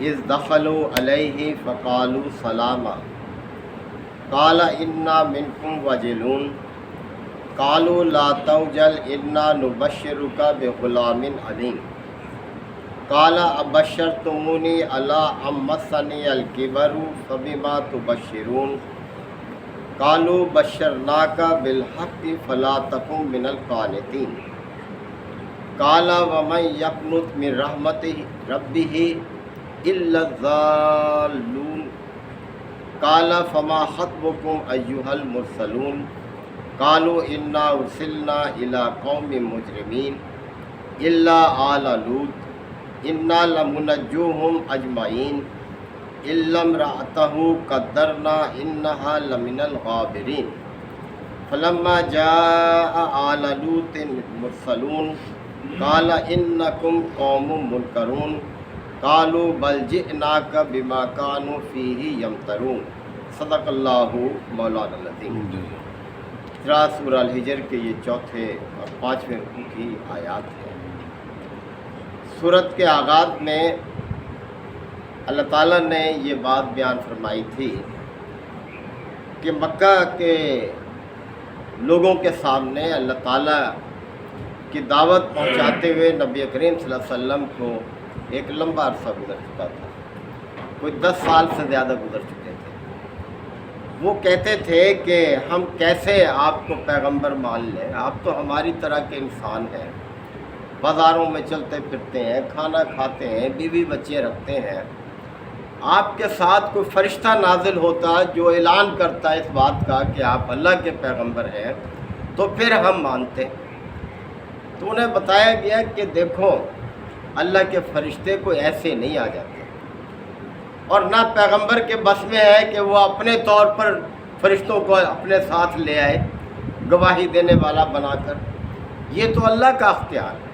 اذ دخلوا علیہ فقالوا سلاما قال انا منکم وجلون قالوا لا توجل انا نبشرک بغلام علیم قال ابشرتمونی علی ان مسنی الکبر فبما تبشرون قالوا بشرناک بالحق فلا تکن من القانطین قال ومن یقنط من رحمت ربہ الا الضالون قال فما خطبکم ایھا المرسلون قالوا انا ارسلنا الى قوم مجرمین الا آل لوط انا لمنجوہم اجمعین الا امرأتہ قدرنا انہا لمن الغابرین فلما جاء آل لوط المرسلون قال انکم قوم منکرون قالوا بل جئناک بما كانوا فیہ یمترون۔ صدق اللہ مولانا العظیم۔ سورہ الحجر کے یہ چوتھے اور پانچویں رکوع کی آیات ہیں۔ سورت کے آغاز میں اللہ تعالیٰ نے یہ بات بیان فرمائی تھی کہ مکہ کے لوگوں کے سامنے اللہ تعالیٰ کی دعوت پہنچاتے ہوئے نبی کریم صلی اللہ علیہ وسلم کو ایک لمبا عرصہ گزر چکا تھا، کوئی 10 سال سے زیادہ گزر چکے تھے۔ وہ کہتے تھے کہ ہم کیسے آپ کو پیغمبر مان لیں، آپ تو ہماری طرح کے انسان ہیں، بازاروں میں چلتے پھرتے ہیں، کھانا کھاتے ہیں، بیوی بچے رکھتے ہیں، آپ کے ساتھ کوئی فرشتہ نازل ہوتا جو اعلان کرتا ہے اس بات کا کہ آپ اللہ کے پیغمبر ہیں تو پھر ہم مانتے۔ تو انہیں بتایا گیا کہ دیکھو اللہ کے فرشتے کوئی ایسے نہیں آ جاتے، اور نہ پیغمبر کے بس میں ہے کہ وہ اپنے طور پر فرشتوں کو اپنے ساتھ لے آئے گواہی دینے والا بنا کر، یہ تو اللہ کا اختیار ہے۔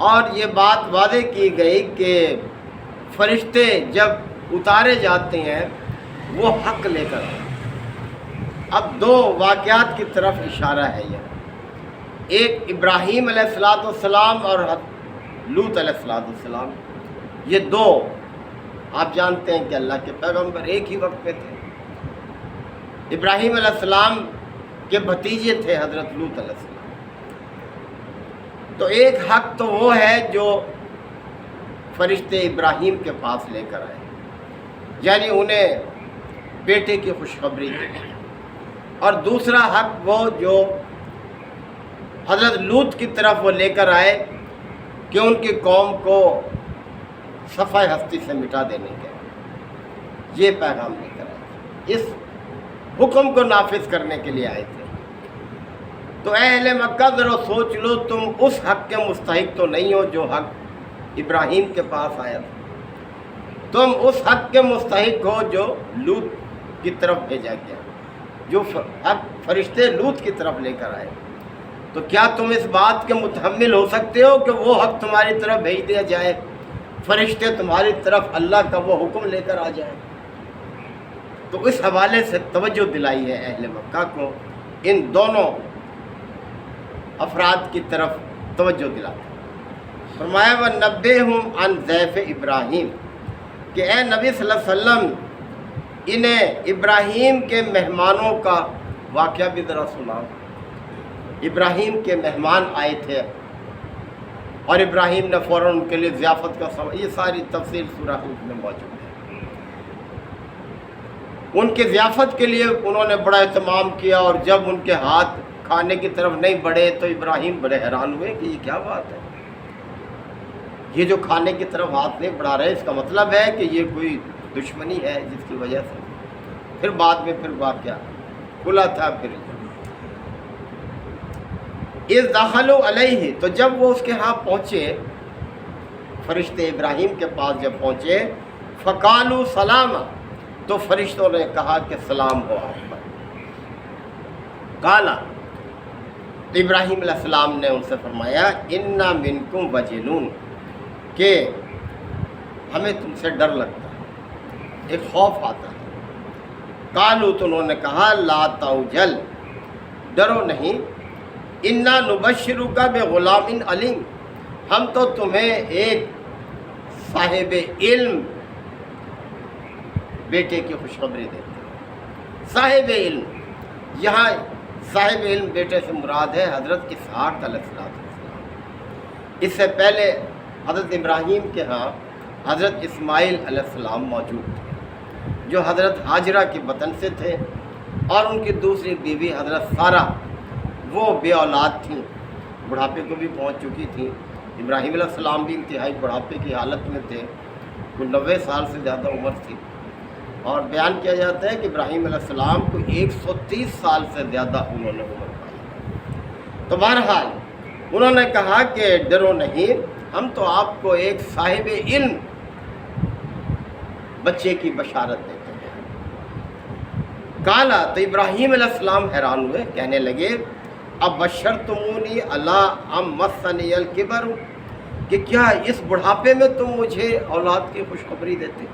اور یہ بات واضح کی گئی کہ فرشتے جب اتارے جاتے ہیں وہ حق لے کر آتے۔ اب 2 واقعات کی طرف اشارہ ہے یہ، ایک ابراہیم علیہ السلام اور لوط علیہ السلام، یہ 2 آپ جانتے ہیں کہ اللہ کے پیغمبر ایک ہی وقت میں تھے۔ ابراہیم علیہ السلام کے بھتیجے تھے حضرت لوط علیہ السلام۔ تو ایک حق تو وہ ہے جو فرشتے ابراہیم کے پاس لے کر آئے، یعنی انہیں بیٹے کی خوشخبری دی، اور دوسرا حق وہ جو حضرت لوط کی طرف وہ لے کر آئے کہ ان کی قوم کو صفحہ ہستی سے مٹا دینے کے، یہ پیغام لے کر آئے، اس حکم کو نافذ کرنے کے لیے آئے تھے۔ تو اے اہل مکہ ذرا سوچ لو، تم اس حق کے مستحق تو نہیں ہو جو حق ابراہیم کے پاس آیا تھا، تم اس حق کے مستحق ہو جو لوط کی طرف بھیجا گیا، جو حق فرشتے لوط کی طرف لے کر آئے۔ تو کیا تم اس بات کے متحمل ہو سکتے ہو کہ وہ حق تمہاری طرف بھیج دیا جائے، فرشتے تمہاری طرف اللہ کا وہ حکم لے کر آ جائیں؟ تو اس حوالے سے توجہ دلائی ہے اہل مکہ کو، ان دونوں افراد کی طرف توجہ دلائی۔ فرمایا وَنَبِّئْهُمْ عَنْ ضَيْفِ ابراہیم، کہ اے نبی صلی اللہ علیہ وسلم انہیں ابراہیم کے مہمانوں کا واقعہ بھی ذرا سناؤ۔ ابراہیم کے مہمان آئے تھے اور ابراہیم نے فوراً ان کے لیے ضیافت کا سوال، یہ ساری تفصیل سورہ ہود میں موجود ہے۔ ان کی ضیافت کے لیے انہوں نے بڑا اہتمام کیا، اور جب ان کے ہاتھ کھانے کی طرف نہیں بڑھے تو ابراہیم بڑے حیران ہوئے کہ یہ کیا بات ہے، یہ جو کھانے کی طرف ہاتھ نہیں بڑھا رہے، اس کا مطلب ہے کہ یہ کوئی دشمنی ہے جس کی وجہ سے۔ پھر بعد میں پھر واقعہ کھلا تھا۔ پھر اذ دخلوا علیہ، تو جب وہ اس کے ہاں پہنچے، فرشتے ابراہیم کے پاس جب پہنچے، فقالوا سلاما، تو فرشتوں نے کہا کہ سلام ہو آپ پر۔ قالا، ابراہیم علیہ السلام نے ان سے فرمایا انا منکم وجلون، کہ ہمیں تم سے ڈر لگتا ہے، ایک خوف آتا ہے۔ قالوا، تو انہوں نے کہا لا توجل، ڈرو نہیں، انا نبشرک بغلام علیم، ہم تو تمہیں ایک صاحب علم بیٹے کی خوشخبری دیتے ہیں۔ صاحب علم، یہاں صاحب علم بیٹے سے مراد ہے حضرت اسحاق علیہ السلام۔ اس سے پہلے حضرت ابراہیم کے ہاں حضرت اسماعیل علیہ السلام موجود تھے، جو حضرت ہاجرہ کے وطن سے تھے، اور ان کی دوسری بیوی حضرت سارہ وہ بے اولاد تھیں، بڑھاپے کو بھی پہنچ چکی تھیں۔ ابراہیم علیہ السلام بھی انتہائی بڑھاپے کی حالت میں تھے، وہ 90 سال سے زیادہ عمر تھی، اور بیان کیا جاتا ہے کہ ابراہیم علیہ السلام کو 130 سال سے زیادہ انہوں نے عمر پائی۔ تو بہرحال انہوں نے کہا کہ ڈرو نہیں، ہم تو آپ کو ایک صاحب علم بچے کی بشارت دیتے ہیں۔ کالا، تو ابراہیم علیہ السلام حیران ہوئے، کہنے لگے اب بشرتمونی علی ام مسنی الکبر، کہ کیا اس بڑھاپے میں تم مجھے اولاد کی خوشخبری دیتے؟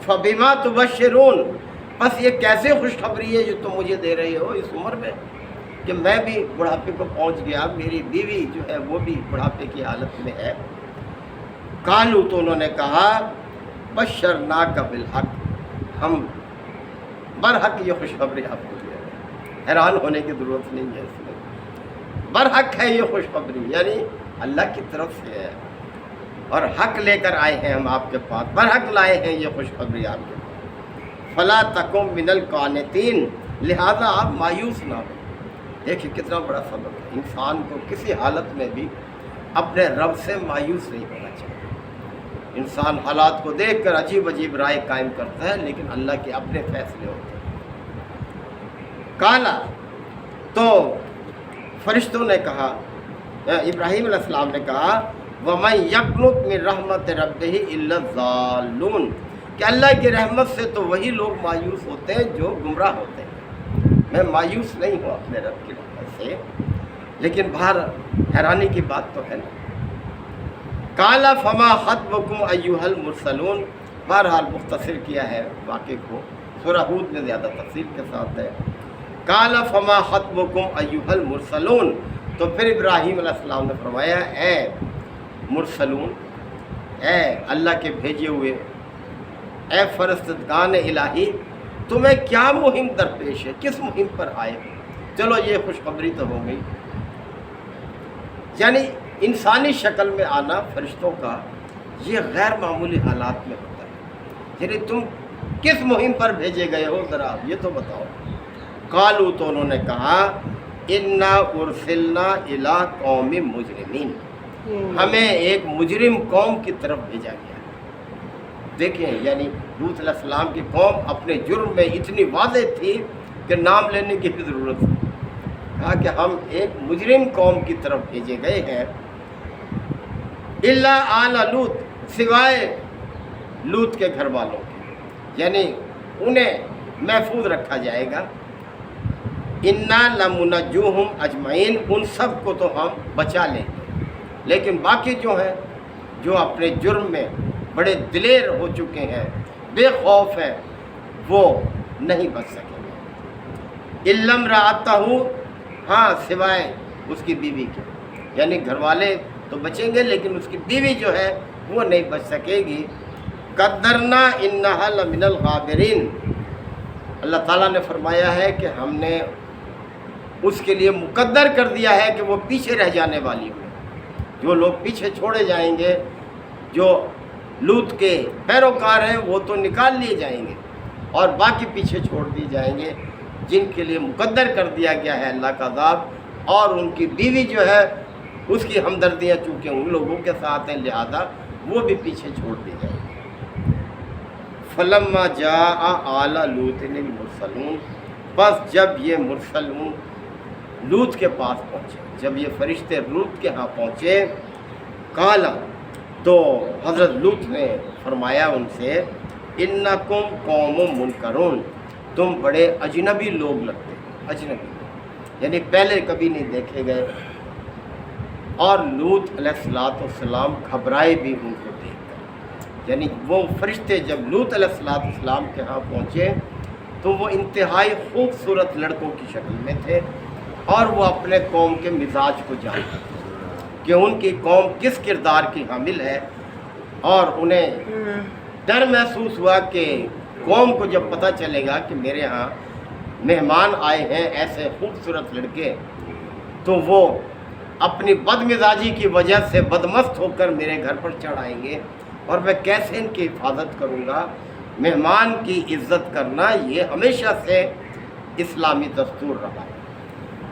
فبما تبشرون، بس یہ کیسے خوشخبری ہے جو تم مجھے دے رہے ہو اس عمر میں کہ میں بھی بڑھاپے کو پہنچ گیا، میری بیوی جو ہے وہ بھی بڑھاپے کی حالت میں ہے۔ قالو، تو انہوں نے کہا بشرناک بالحق، ہم برحق یہ خوشخبری آپ کو دے رہے ہیں، حیران ہونے کی ضرورت نہیں ہے، اس میں برحق ہے یہ خوشخبری، یعنی اللہ کی طرف سے ہے، اور حق لے کر آئے ہیں ہم آپ کے پاس، برحق لائے ہیں یہ خوشخبری آپ کے پاس۔ فلا تکم من القانتین، لہذا آپ مایوس نہ ہو۔ دیکھیں کتنا بڑا سبق ہے، انسان کو کسی حالت میں بھی اپنے رب سے مایوس نہیں ہونا چاہیے۔ انسان حالات کو دیکھ کر عجیب عجیب رائے قائم کرتا ہے، لیکن اللہ کے اپنے فیصلے ہوتے ہیں۔ کالا، تو فرشتوں نے کہا، ابراہیم علیہ السلام نے کہا وَمَن يَقْنُطْ مِن رَحْمَتِ رَبِّهِ إِلَّا الضَّالُّونَ، کہ اللہ کی رحمت سے تو وہی لوگ مایوس ہوتے ہیں جو گمراہ ہوتے ہیں۔ میں مایوس نہیں ہوں اپنے رب کی رحمت سے، لیکن باہر حیرانی کی بات تو ہے نا۔ کالا فما خطبکم ایھا المرسلون، بہرحال مختصر کیا ہے واقعے کو، سورہ ہود میں زیادہ تفصیل کے ساتھ ہے۔ کالا فما خطبکم ایھا المرسلون، تو پھر ابراہیم علیہ السلام نے فرمایا اے مرسلون، اے اللہ کے بھیجے ہوئے، اے فرستگان الہی، تمہیں کیا مہم درپیش ہے، کس مہم پر آئے؟ چلو یہ خوشخبری تو ہو گئی، یعنی انسانی شکل میں آنا فرشتوں کا یہ غیر معمولی حالات میں ہوتا ہے، یعنی تم کس مہم پر بھیجے گئے ہو ذرا یہ تو بتاؤ۔ قالو، تو انہوں نے کہا انا ارسلنا الی قوم مجرمین، ہمیں ایک مجرم قوم کی طرف بھیجا گیا۔ دیکھیں یعنی لوط علیہ السلام کی قوم اپنے جرم میں اتنی واضح تھی کہ نام لینے کی بھی ضرورت تھی، کہا کہ ہم ایک مجرم قوم کی طرف بھیجے گئے ہیں، الا آل لوط، سوائے لوط کے گھر والوں کے، یعنی انہیں محفوظ رکھا جائے گا۔ انا لمنجوہم اجمعین، ان سب کو تو ہم بچا لیں گے، لیکن باقی جو ہیں جو اپنے جرم میں بڑے دلیر ہو چکے ہیں، بے خوف ہیں، وہ نہیں بچ سکیں گے۔ الا امرأتہ، ہاں سوائے اس کی بیوی کے، یعنی گھر والے تو بچیں گے لیکن اس کی بیوی جو ہے وہ نہیں بچ سکے گی۔ قدرنا انہا لمن الغابرین، اللہ تعالیٰ نے فرمایا ہے کہ ہم نے اس کے لیے مقدر کر دیا ہے کہ وہ پیچھے رہ جانے والی ہو، جو لوگ پیچھے چھوڑے جائیں گے، جو لوط کے پیروکار ہیں وہ تو نکال لیے جائیں گے، اور باقی پیچھے چھوڑ دیے جائیں گے، جن کے لیے مقدر کر دیا گیا ہے اللہ کا عذاب، اور ان کی بیوی جو ہے اس کی ہمدردیاں چونکہ ان لوگوں کے ساتھ ہیں لہذا وہ بھی پیچھے چھوڑ دی جائیں گے۔ فلما جاء آل لوط المرسلون، بس جب یہ مرسلون لوط کے پاس پہنچے، جب یہ فرشتے لوط کے ہاں پہنچے، قالا، تو حضرت لوط نے فرمایا ان سے انکم قوم منکرون، تم بڑے اجنبی لوگ لگتے ہیں، اجنبی یعنی پہلے کبھی نہیں دیکھے گئے۔ اور لوط علیہ السلام گھبرائے بھی ان کو دیکھ کر، یعنی وہ فرشتے جب لوط علیہ السلام کے ہاں پہنچے تو وہ انتہائی خوبصورت لڑکوں کی شکل میں تھے، اور وہ اپنے قوم کے مزاج کو جانتے تھے کہ ان کی قوم کس کردار کی حامل ہے، اور انہیں ڈر محسوس ہوا کہ قوم کو جب پتہ چلے گا کہ میرے ہاں مہمان آئے ہیں ایسے خوبصورت لڑکے، تو وہ اپنی بد مزاجی کی وجہ سے بدمست ہو کر میرے گھر پر چڑھ آئیں گے، اور میں کیسے ان کی حفاظت کروں گا۔ مہمان کی عزت کرنا یہ ہمیشہ سے اسلامی دستور رہا ہے۔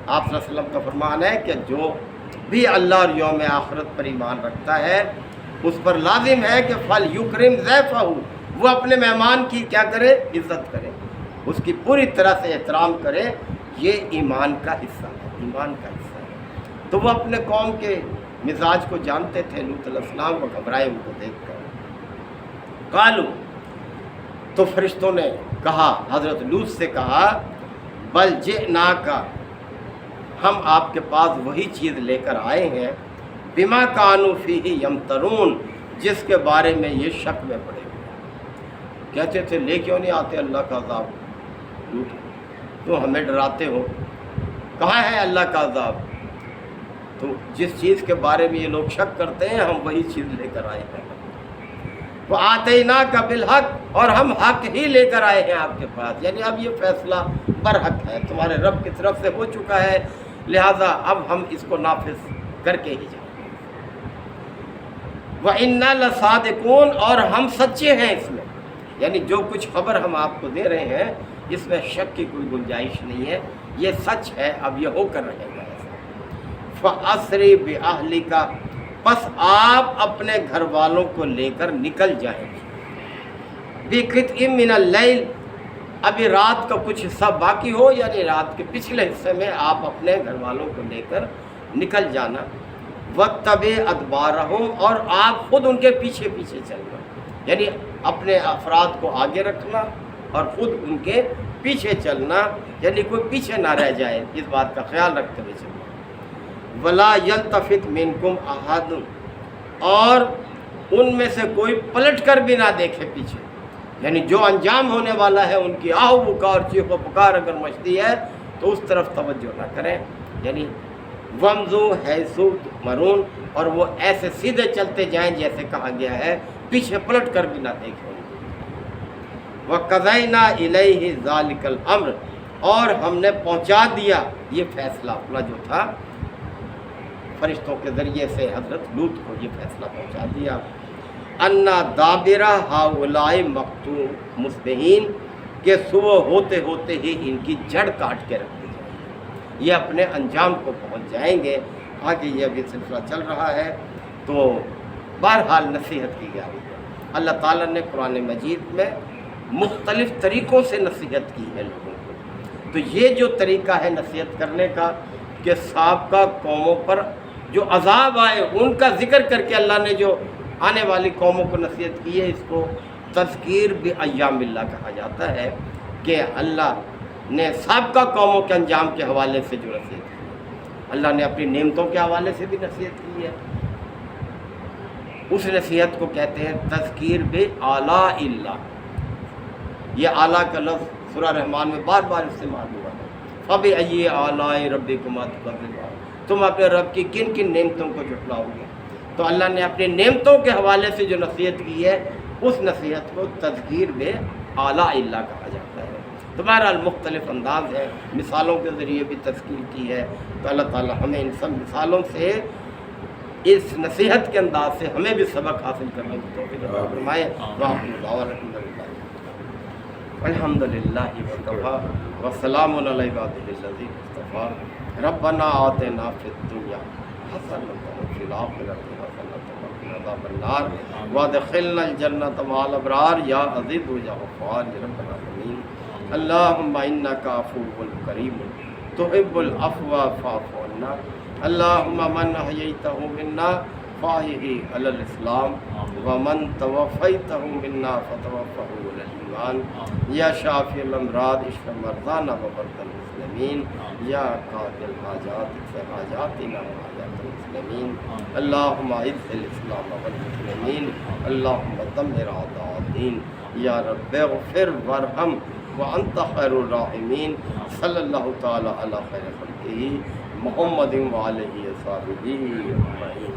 آپ صلی اللہ علیہ وسلم کا فرمان ہے کہ جو بھی اللہ اور یوم آخرت پر ایمان رکھتا ہے اس پر لازم ہے کہ فَلْيُكْرِمْ ضَيْفَهُ، وہ اپنے مہمان کی کیا کرے؟ عزت کرے، اس کی پوری طرح سے احترام کرے۔ یہ ایمان کا حصہ ہے، ایمان کا حصہ ہے۔ تو وہ اپنے قوم کے مزاج کو جانتے تھے۔ لوط علیہ السلام کو گھبرائے ان کو دیکھ کر۔ قالو، تو فرشتوں نے کہا، حضرت لوط سے کہا، بل جئناک، ہم آپ کے پاس وہی چیز لے کر آئے ہیں، بما کانوا فیہ یمترون، جس کے بارے میں یہ شک میں پڑے ہوئے۔ کہتے تھے لے کیوں نہیں آتے اللہ کا عذاب؟ لوط، تو ہمیں ڈراتے ہو، کہاں ہے اللہ کا عذاب؟ تو جس چیز کے بارے میں یہ لوگ شک کرتے ہیں ہم وہی چیز لے کر آئے ہیں۔ وَآتَيْنَاكَ بِالْحَقِّ، اور ہم حق ہی لے کر آئے ہیں آپ کے پاس، یعنی اب یہ فیصلہ برحق ہے، تمہارے رب کی طرف سے ہو چکا ہے، لہذا اب ہم اس کو نافذ کر کے ہی جائیں۔ وَإِنَّا لَصَادِقُونَ، اور ہم سچے ہیں اس میں، یعنی جو کچھ خبر ہم آپ کو دے رہے ہیں اس میں شک کی کوئی گنجائش نہیں ہے، یہ سچ ہے، اب یہ ہو کر رہے گا ایسا۔ فَأَسْرِ بِأَهْلِكَ، بس آپ اپنے گھر والوں کو لے کر نکل جائیں۔ بِقِطْعٍ مِّنَ اللَّيْلِ، ابھی رات کا کچھ حصہ باقی ہو، یعنی رات کے پچھلے حصے میں آپ اپنے گھر والوں کو لے کر نکل جانا۔ وَاتَّبِعْ أَدْبَارَهُمْ، اور آپ خود ان کے پیچھے پیچھے چلنا، یعنی اپنے افراد کو آگے رکھنا اور خود ان کے پیچھے چلنا، یعنی کوئی پیچھے نہ رہ جائے، اس بات کا خیال رکھتے ہوئے چلنا۔ وَلَا يَلْتَفِتْ مِنْكُمْ أَحَدٌ، اور ان میں سے کوئی پلٹ کر بھی نہ دیکھے پیچھے، یعنی جو انجام ہونے والا ہے ان کی آہ و پکار، چیخ و پکار اگر مچتی ہے تو اس طرف توجہ نہ کریں، یعنی وَامْضُوا حَيْثُ تُؤْمَرُونَ، اور وہ ایسے سیدھے چلتے جائیں جیسے کہا گیا ہے، پیچھے پلٹ کر بھی نہ دیکھیں۔ وَقَضَيْنَا إِلَيْهِ ذَلِكَ الْأَمْرَ، اور ہم نے پہنچا دیا یہ فیصلہ اپنا جو تھا، فرشتوں کے ذریعے سے حضرت لوط کو یہ فیصلہ پہنچا دیا، اَنَّ دَابِرَ هَؤُلَاءِ مَقْطُوعٌ مُصْبِحِينَ، کہ صبح ہوتے ہوتے ہی ان کی جڑ کاٹ کے رکھ دی جائے گی، یہ اپنے انجام کو پہنچ جائیں گے۔ آگے یہ ابھی سلسلہ چل رہا ہے، تو بہرحال نصیحت کی گئی ہے۔ اللہ تعالیٰ نے قرآن مجید میں مختلف طریقوں سے نصیحت کی ہے لوگوں کو، تو یہ جو طریقہ ہے نصیحت کرنے کا کہ سابقہ قوموں پر جو عذاب آئے ان کا ذکر کر کے اللہ نے جو آنے والی قوموں کو نصیحت کی ہے، اس کو تذکیر بایام اللہ کہا جاتا ہے، کہ اللہ نے سابقہ قوموں کے انجام کے حوالے سے جو نصیحت کی، اللہ نے اپنی نعمتوں کے حوالے سے بھی نصیحت کی ہے، اس نصیحت کو کہتے ہیں تذکیر بآلاء اللہ۔ یہ اعلیٰ کا لفظ سورہ رحمان میں بار بار استعمال ہوا ہے۔ فَبِأَيِّ آلَاءِ رَبِّكُمَا تُكَذِّبَانِ، تم اپنے رب کی کن کن نعمتوں کو جھٹلاؤ گے؟ تو اللہ نے اپنی نعمتوں کے حوالے سے جو نصیحت کی ہے اس نصیحت کو تذکیر بآلاء اللہ کہا جاتا ہے۔ تو بہرحال مختلف انداز ہے، مثالوں کے ذریعے بھی تذکیر کی ہے، تو اللہ تعالیٰ ہمیں ان سب مثالوں سے، اس نصیحت کے انداز سے ہمیں بھی سبق حاصل کرنے کی توفیق عطا فرمائے۔ الحمد للہ وکفیٰ وسلام علی عبادہ الذین اصطفیٰ۔ ربنا آتنا فی الدنیا حسنۃ وفی الآخرۃ حسنۃ وقنا عذاب النار وادخلنا الجنۃ مع الابرار یا عزیز یا غفار یا رب العالمین۔ اللہم انک عفو کریم تحب العفو فاعف عنا۔ اللہم من احییتہ منا فاحیہ علی الاسلام ومن توفیتہ منا فتوفہ علی الایمان۔ یا شافی الامراض اشف مرضانا ومرضى المسلمین، یا قاضی الحاجات اقض حاجاتنا وحاجات المسلمین۔ اللہم اعز الاسلام والمسلمین، اللہم دمر اعداء الدین۔ یا رب اغفر وارحم وانت خیر الراحمین۔ صلی اللہ تعالی علی خیر خلقہ محمد وآلہ وصحبہ اجمعین۔